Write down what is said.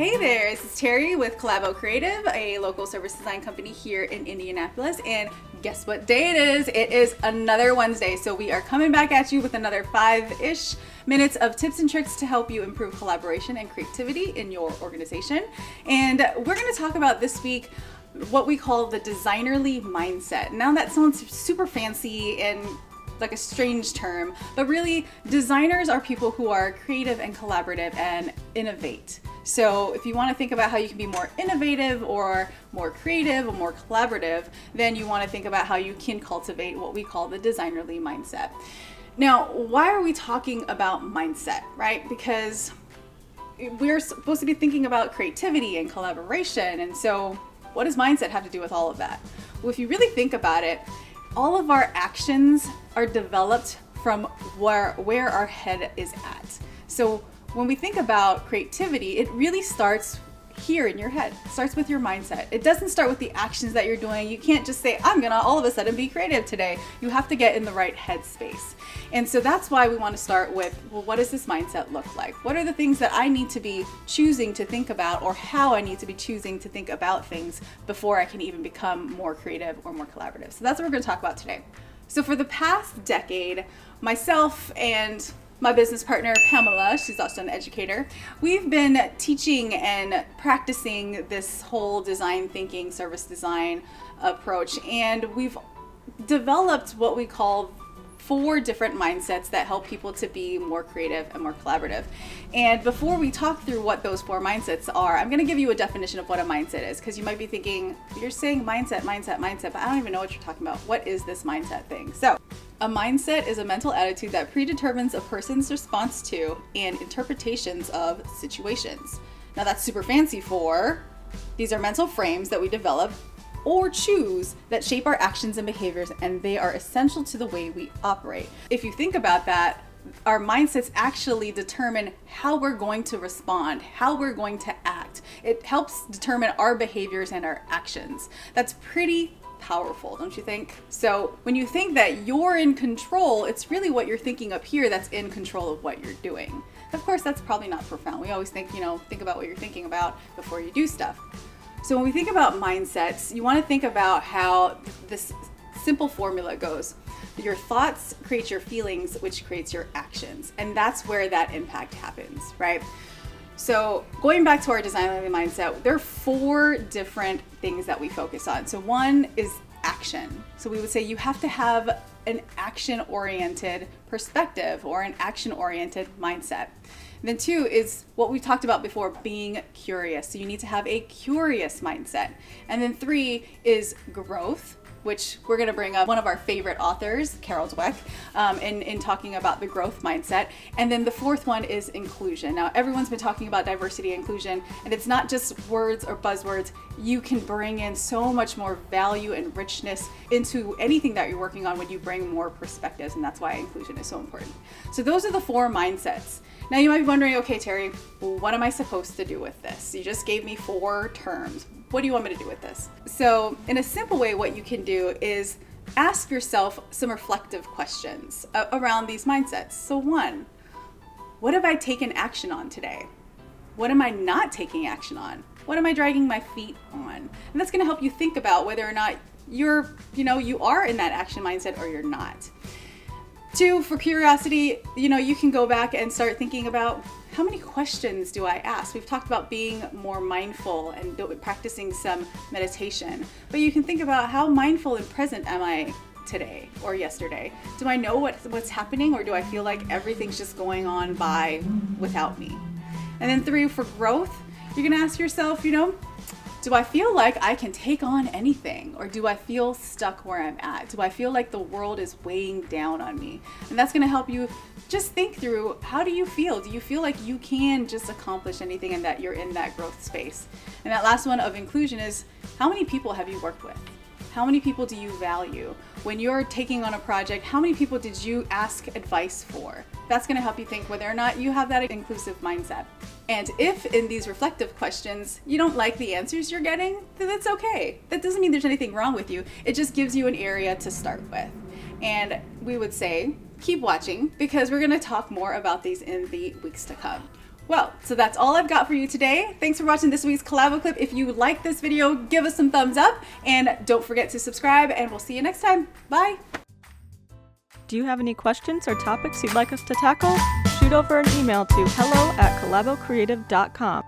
Hey there, this is Terry with Collabo Creative, a local service design company here in Indianapolis, and guess what day it is? It is another Wednesday, so we are coming back at you with another 5-ish minutes of tips and tricks to help you improve collaboration and creativity in your organization. And we're going to talk about this week what we call the designerly mindset. Now that sounds super fancy and like a strange term, but really designers are people who are creative and collaborative and innovate. So if you want to think about how you can be more innovative or more creative or more collaborative, then you want to think about how you can cultivate what we call the designerly mindset. Now, why are we talking about mindset, right? Because we're supposed to be thinking about creativity and collaboration. And so what does mindset have to do with all of that? Well, if you really think about it, all of our actions are developed from where our head is at. So when we think about creativity, it really starts here in your head. It starts with your mindset. It doesn't start with the actions that you're doing. You can't just say, I'm gonna all of a sudden be creative today. You have to get in the right headspace. And so that's why we want to start with, well, what does this mindset look like? What are the things that I need to be choosing to think about, or how I need to be choosing to think about things before I can even become more creative or more collaborative? So that's what we're going to talk about today. So for the past decade, myself and my business partner, Pamela, she's also an educator, we've been teaching and practicing this whole design thinking, service design approach. And we've developed what we call 4 different mindsets that help people to be more creative and more collaborative. And before we talk through what those 4 mindsets are, I'm going to give you a definition of what a mindset is, because you might be thinking, you're saying mindset, but I don't even know what you're talking about. What is this mindset thing? So a mindset is a mental attitude that predetermines a person's response to and interpretations of situations. Now that's super fancy for, these are mental frames that we develop or choose that shape our actions and behaviors, and they are essential to the way we operate. If you think about that, our mindsets actually determine how we're going to respond, how we're going to act. It helps determine our behaviors and our actions. That's pretty powerful, don't you think? So when you think that you're in control, it's really what you're thinking up here that's in control of what you're doing. Of course, that's probably not profound. We always think, think about what you're thinking about before you do stuff. So when we think about mindsets, you want to think about how this simple formula goes. Your thoughts create your feelings, which creates your actions. And that's where that impact happens, right? So going back to our designerly mindset, there are 4 different things that we focus on. So one is action. So we would say you have to have an action-oriented perspective or an action-oriented mindset. And then 2 is what we talked about before, being curious. So you need to have a curious mindset. And then 3 is growth, which we're going to bring up one of our favorite authors, Carol Dweck, in talking about the growth mindset. And then the 4th one is inclusion. Now, everyone's been talking about diversity and inclusion, and it's not just words or buzzwords. You can bring in so much more value and richness into anything that you're working on when you bring more perspectives, and that's why inclusion is so important. So those are the 4 mindsets. Now you might be wondering, okay, Terry, what am I supposed to do with this? You just gave me 4 terms. What do you want me to do with this? So in a simple way, what you can do is ask yourself some reflective questions around these mindsets. So 1, what have I taken action on today? What am I not taking action on? What am I dragging my feet on? And that's going to help you think about whether or not you are in that action mindset or you're not. 2, for curiosity, you can go back and start thinking about, how many questions do I ask? We've talked about being more mindful and practicing some meditation, but you can think about, how mindful and present am I today or yesterday? Do I know what's happening, or do I feel like everything's just going on by without me? And then 3, for growth, you're gonna ask yourself, do I feel like I can take on anything, or do I feel stuck where I'm at? Do I feel like the world is weighing down on me? And that's going to help you just think through, how do you feel? Do you feel like you can just accomplish anything and that you're in that growth space? And that last one of inclusion is, how many people have you worked with? How many people do you value? When you're taking on a project, how many people did you ask advice for? That's going to help you think whether or not you have that inclusive mindset. And if in these reflective questions you don't like the answers you're getting, then that's okay. That doesn't mean there's anything wrong with you. It just gives you an area to start with. And we would say, keep watching, because we're going to talk more about these in the weeks to come. Well, so that's all I've got for you today. Thanks for watching this week's Collabo clip. If you like this video, give us some thumbs up and don't forget to subscribe, and we'll see you next time. Bye. Do you have any questions or topics you'd like us to tackle? Shoot over an email to hello@collabocreative.com.